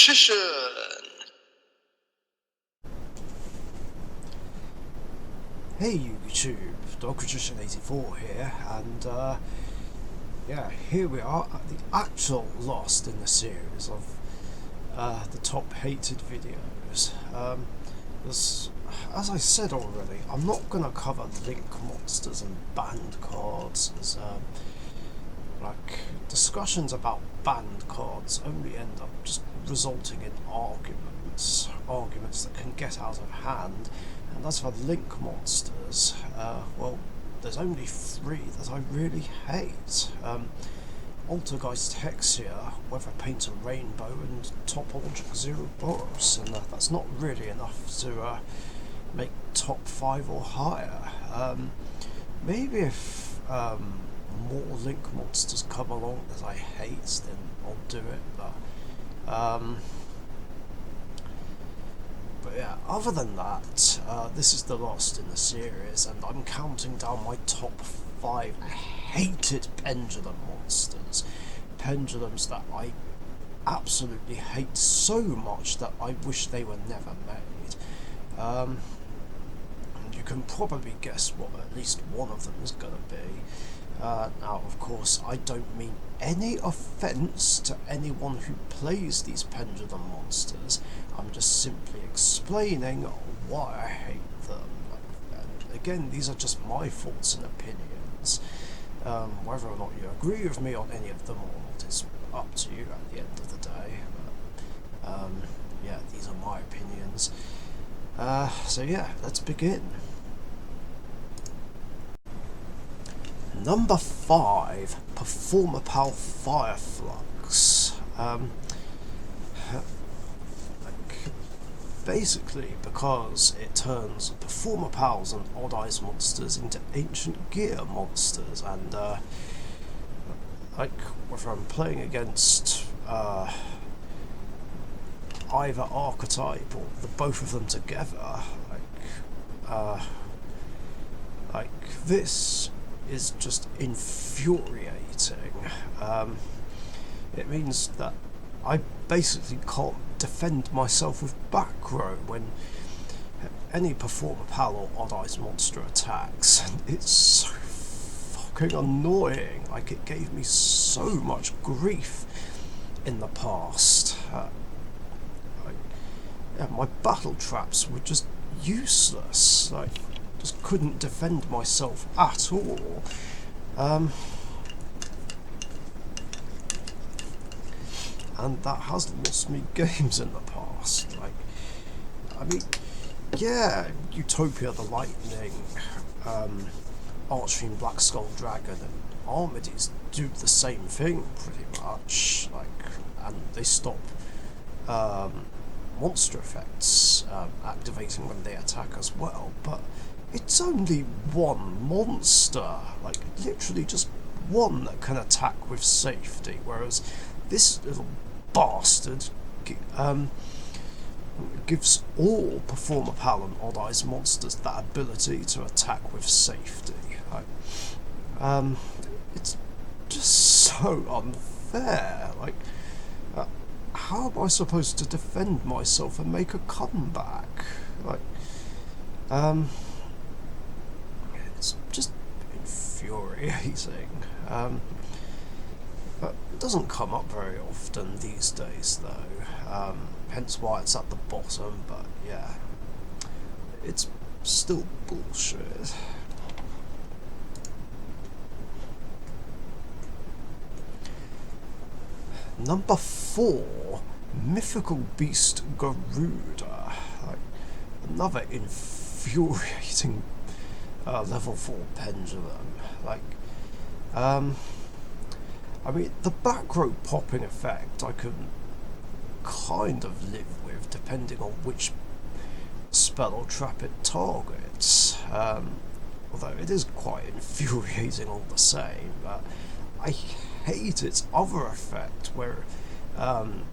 Richician! Hey YouTube, Richician84 here, and yeah, here we are at the actual last in the series of the top hated videos. As I said already, I'm not going to cover link monsters and banned cards, as like discussions about banned cards only end up just resulting in arguments that can get out of hand. And as for link monsters, well, there's only 3 that I really hate. Altergeist Hexia, Weather Painter Rainbow, and Topologic Zero Boros, and that's not really enough to make top 5 or higher. Maybe if more link monsters come along that I hate, then I'll do it, but yeah, other than that, this is the last in the series, and I'm counting down my top 5 hated Pendulum monsters. Pendulums that I absolutely hate so much that I wish they were never made. And you can probably guess what at least one of them is going to be. Now, of course, I don't mean any offence to anyone who plays these Pendulum monsters. I'm just simply explaining why I hate them. And again, these are just my thoughts and opinions. Whether or not you agree with me on any of them or not is up to you at the end of the day. But, yeah, these are my opinions. So yeah, let's begin. Number 5, Performapal Fireflux. Basically because it turns Performapals and Odd Eyes monsters into Ancient Gear monsters, and like whether I'm playing against either archetype or the both of them together, like this is just infuriating. It means that I basically can't defend myself with back row when any Performapal or Odd Eyes monster attacks, and it's so fucking annoying. Like, it gave me so much grief in the past. Yeah, my battle traps were just useless. Like, just couldn't defend myself at all. And that has lost me games in the past. Like, I mean, yeah, Utopia the Lightning, Archfiend Black Skull Dragon, and Armades do the same thing pretty much. Like, and they stop monster effects activating when they attack as well. But it's only one monster, like literally just one that can attack with safety, whereas this little bastard gives all Performapal and Odd Eyes monsters that ability to attack with safety. Like, it's just so unfair. Like, how am I supposed to defend myself and make a comeback? Like, it's just infuriating. But it doesn't come up very often these days, though, hence why it's at the bottom, but yeah, it's still bullshit. Number 4, Mythical Beast Garuda. Like, another infuriating level 4 Pendulum. Like, I mean, the back row popping effect I can kind of live with, depending on which spell or trap it targets. Although it is quite infuriating all the same. But I hate its other effect, where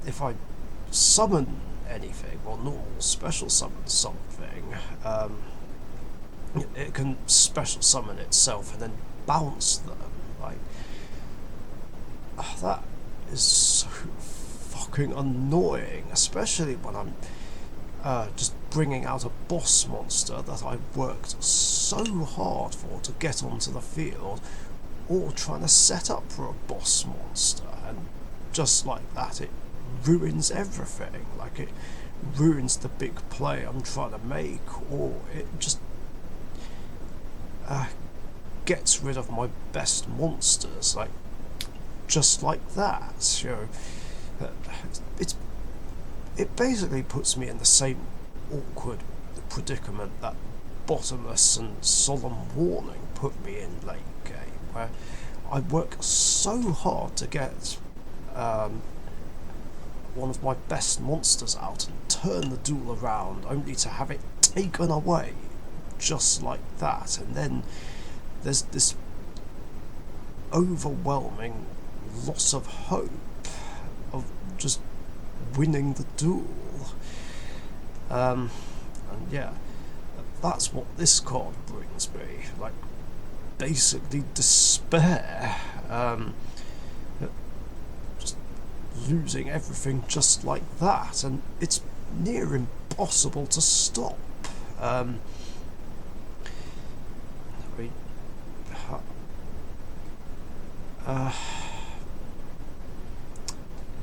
if I summon anything, or normal special summon something, it can special summon itself and then bounce them. Like, that is so fucking annoying, especially when I'm just bringing out a boss monster that I worked so hard for to get onto the field, or trying to set up for a boss monster, and just like that it ruins everything. Like, it ruins the big play I'm trying to make, or it just gets rid of my best monsters, like, just like that. You know, it basically puts me in the same awkward predicament that Bottomless and Solemn Warning put me in late game, where I work so hard to get one of my best monsters out and turn the duel around, only to have it taken away just like that. And then there's this overwhelming loss of hope of just winning the duel. And yeah, that's what this card brings me, like, basically despair, just losing everything just like that, and it's near impossible to stop.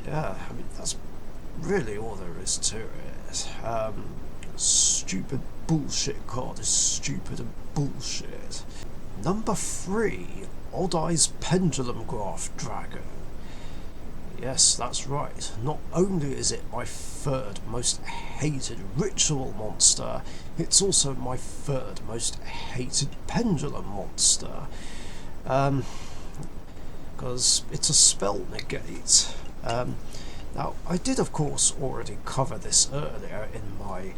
Yeah, I mean, that's really all there is to it. Stupid bullshit card is stupid and bullshit. Number 3, Odd Eye's Pendulum Graph Dragon. Yes, that's right. Not only is it my 3rd most hated ritual monster, it's also my 3rd most hated pendulum monster. Because it's a spell negate. Now, I did of course already cover this earlier in my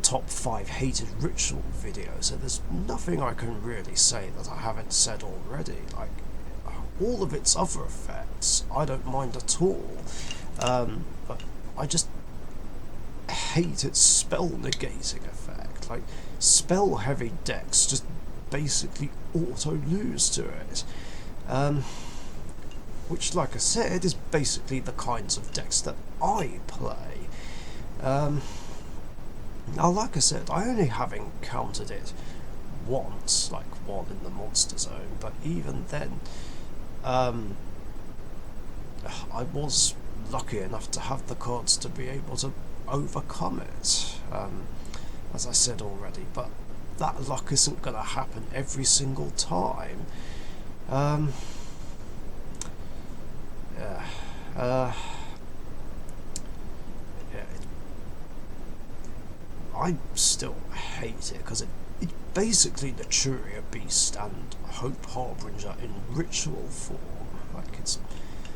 top 5 hated ritual video, so there's nothing I can really say that I haven't said already. Like, all of its other effects I don't mind at all, but I just hate its spell negating effect. Like, spell heavy decks just basically auto lose to it, which, like I said, is basically the kinds of decks that I play. Now, like I said, I only have encountered it once, like one in the monster zone, but even then, I was lucky enough to have the cards to be able to overcome it, as I said already, but that luck isn't going to happen every single time. I still hate it because it's basically Naturia Beast and Hope Harbinger in ritual form. Like, it's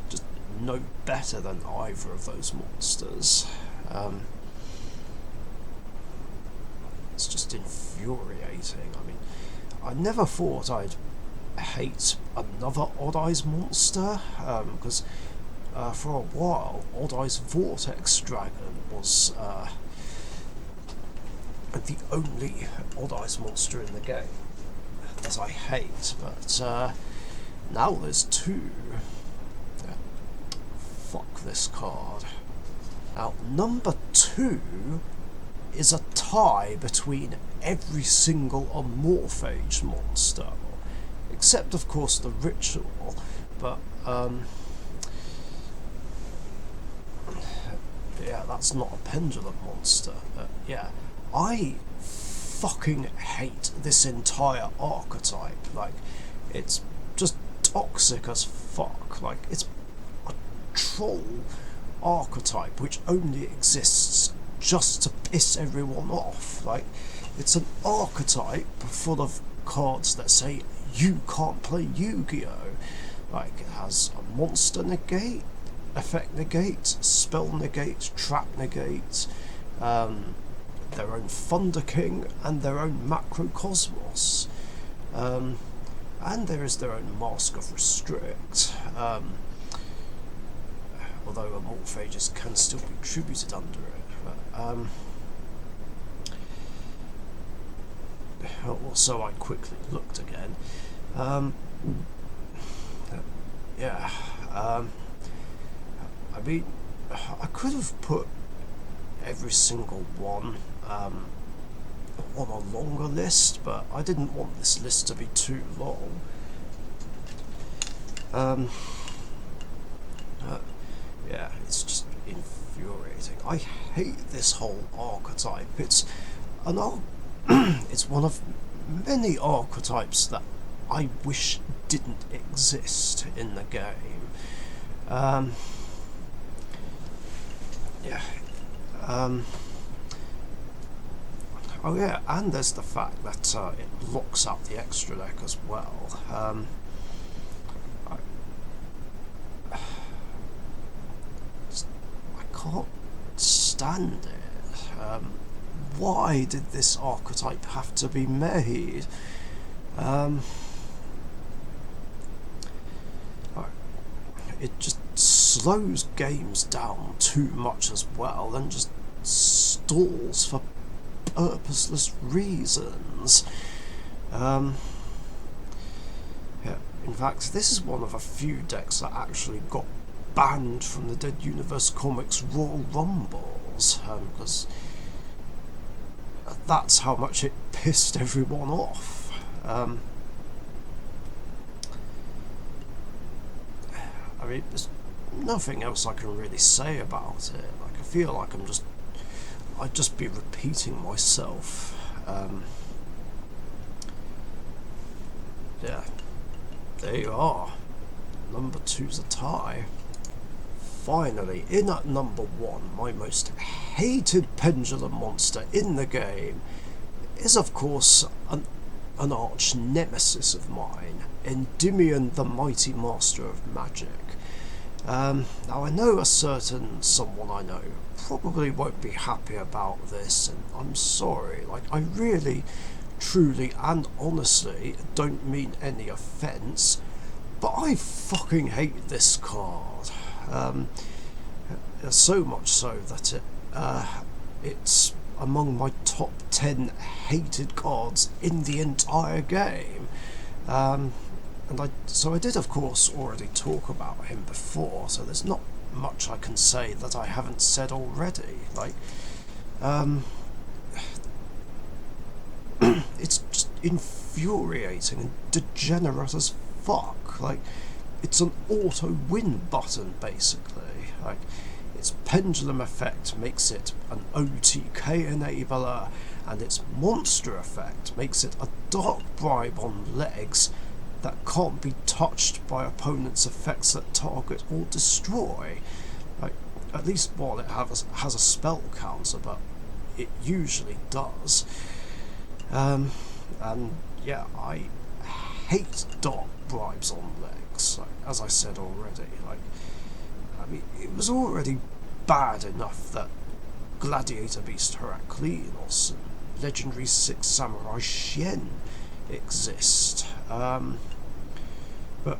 just no better than either of those monsters. It's just infuriating. I mean, I never thought I'd hate another Odd Eyes monster, because for a while Odd Eyes Vortex Dragon was the only Odd Eyes monster in the game that I hate, but now there's 2. Fuck this card. Now, number 2 is a tie between every single Amorphage monster, except of course the ritual, but yeah, that's not a pendulum monster. Yeah, I fucking hate this entire archetype. Like, it's just toxic as fuck. Like, it's a troll archetype which only exists just to piss everyone off. Like, it's an archetype full of cards that say you can't play Yu-Gi-Oh! Like, it has a monster negate, effect negate, spell negate, trap negate, their own Thunder King, and their own Macrocosmos. And there is their own Mask of Restrict. Although Amorphages can still be tributed under it. But, so I quickly looked again. Yeah. I mean, I could have put every single one on a longer list, but I didn't want this list to be too long. Yeah, it's just infuriating. I hate this whole archetype. It's it's one of many archetypes that I wish didn't exist in the game. Yeah. Oh yeah, and there's the fact that it locks up the extra deck as well. I can't stand it. Why did this archetype have to be made? It just slows games down too much as well, and just stalls for purposeless reasons. Yeah, in fact, this is one of a few decks that actually got banned from the Dead Universe Comics Royal Rumbles, because that's how much it pissed everyone off. I mean, there's nothing else I can really say about it. Like, I feel like I'd just be repeating myself. Yeah, there you are. Number 2's a tie. Finally, in at number 1, my most hated pendulum monster in the game is, of course, an arch nemesis of mine, Demian, the mighty master of magic. Now, I know a certain someone I know probably won't be happy about this, and I'm sorry. Like, I really, truly, and honestly don't mean any offence, but I fucking hate this card. So much so that it's among my top 10 hated cards in the entire game. So I did, of course, already talk about him before, so there's not much I can say that I haven't said already. Like, it's just infuriating and degenerate as fuck. Like, it's an auto-win button, basically. Like, its pendulum effect makes it an OTK enabler, and its monster effect makes it a dark bribe on legs that can't be touched by opponents' effects that target or destroy. Like, at least while it has a spell counter, but it usually does. And yeah, I hate dark bribes on legs, like, as I said already. Like, I mean, it was already bad enough that Gladiator Beast Heracleos and Legendary 6 Samurai Shen exist, but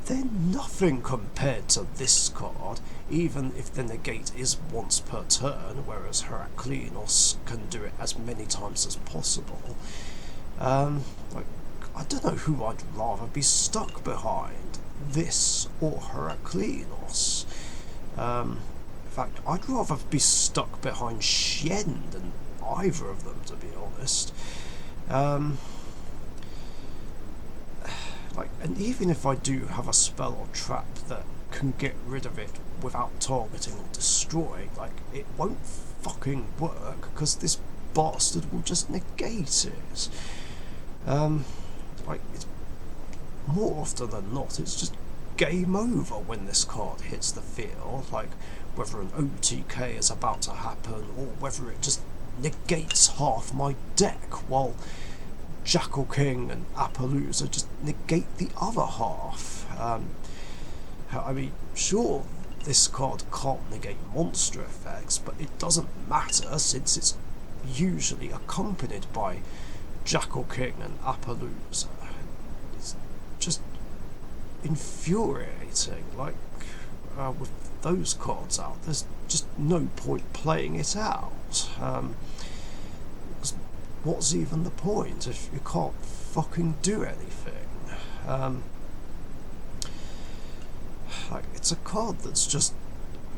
they're nothing compared to this card, even if the negate is once per turn, whereas Heracleos can do it as many times as possible. Like, I don't know who I'd rather be stuck behind, this or Heracleos. In fact, I'd rather be stuck behind Shen than either of them, to be honest. Like, and even if I do have a spell or trap that can get rid of it without targeting or destroying, like, it won't fucking work, because this bastard will just negate it. Like, it's, more often than not, it's just game over when this card hits the field. Like, whether an OTK is about to happen, or whether it just negates half my deck, while Jackal King and Appaloosa just negate the other half. I mean, sure, this card can't negate monster effects, but it doesn't matter, since it's usually accompanied by Jackal King and Appaloosa. It's just infuriating. Like, with those cards out, there's just no point playing it out. What's even the point if you can't fucking do anything? Like, it's a card that's just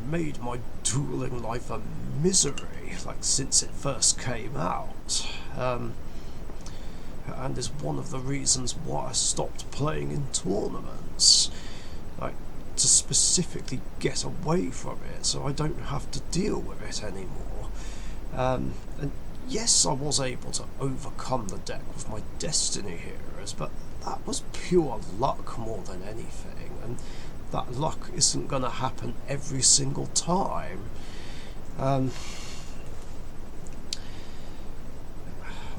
made my dueling life a misery, like since it first came out, and is one of the reasons why I stopped playing in tournaments, like to specifically get away from it so I don't have to deal with it anymore. And yes, I was able to overcome the deck with my Destiny heroes, but that was pure luck more than anything, and that luck isn't going to happen every single time.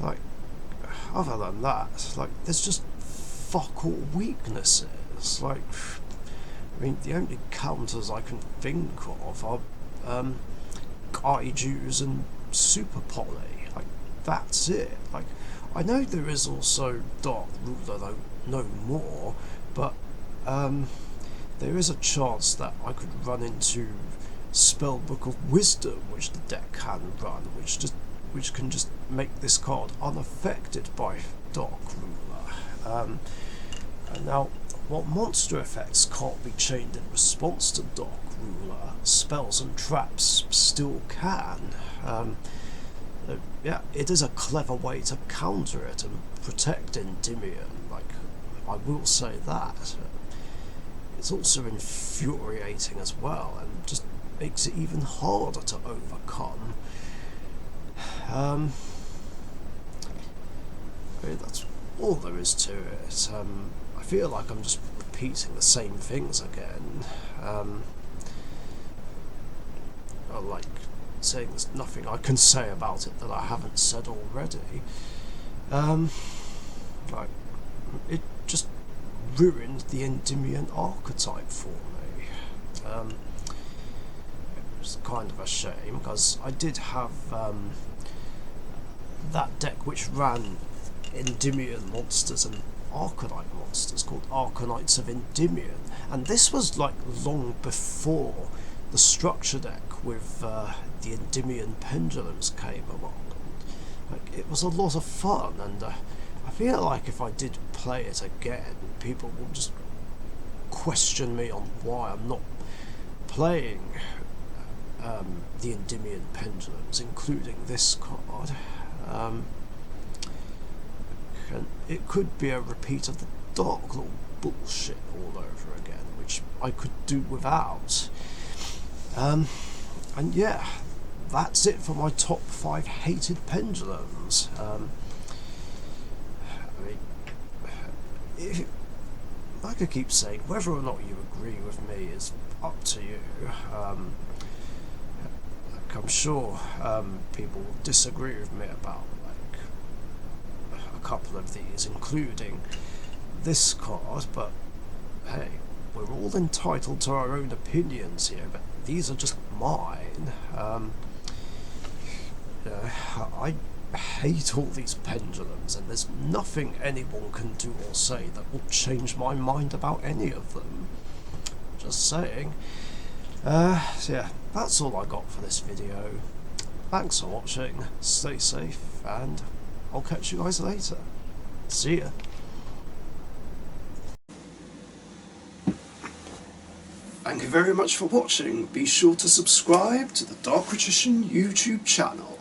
Like, other than that, like, there's just fuck all weaknesses. Like, I mean, the only counters I can think of are kaijus and super poly. Like, that's it. Like, I know there is also Dark Ruler, though no more, but there is a chance that I could run into Spellbook of Wisdom, which the deck can run, which can just make this card unaffected by Dark Ruler. And now, what monster effects can't be chained in response to Dark Ruler, spells and traps still can. Yeah, it is a clever way to counter it and protect Demian, like, I will say that. It's also infuriating as well, and just makes it even harder to overcome. I mean, that's all there is to it. I feel like I'm just repeating the same things again. Like saying there's nothing I can say about it that I haven't said already. Like, it just ruined the Endymion archetype for me. It was kind of a shame, because I did have that deck which ran Endymion monsters and Arcanite monsters called Arcanites of Endymion, and this was like long before the structure deck with the Endymion Pendulums came along. And, like, it was a lot of fun, and I feel like if I did play it again, people will just question me on why I'm not playing the Endymion Pendulums, including this card. And it could be a repeat of the Dark Lord bullshit all over again, which I could do without. And yeah, that's it for my top 5 hated pendulums. I mean, like I keep saying, whether or not you agree with me is up to you. Like, I'm sure people will disagree with me about like a couple of these, including this card, but hey, we're all entitled to our own opinions here, but these are just mine. I hate all these pendulums, and there's nothing anyone can do or say that will change my mind about any of them. Just saying. So yeah, that's all I got for this video. Thanks for watching, stay safe, and I'll catch you guys later. See ya. Thank you very much for watching. Be sure to subscribe to the Richician YouTube channel.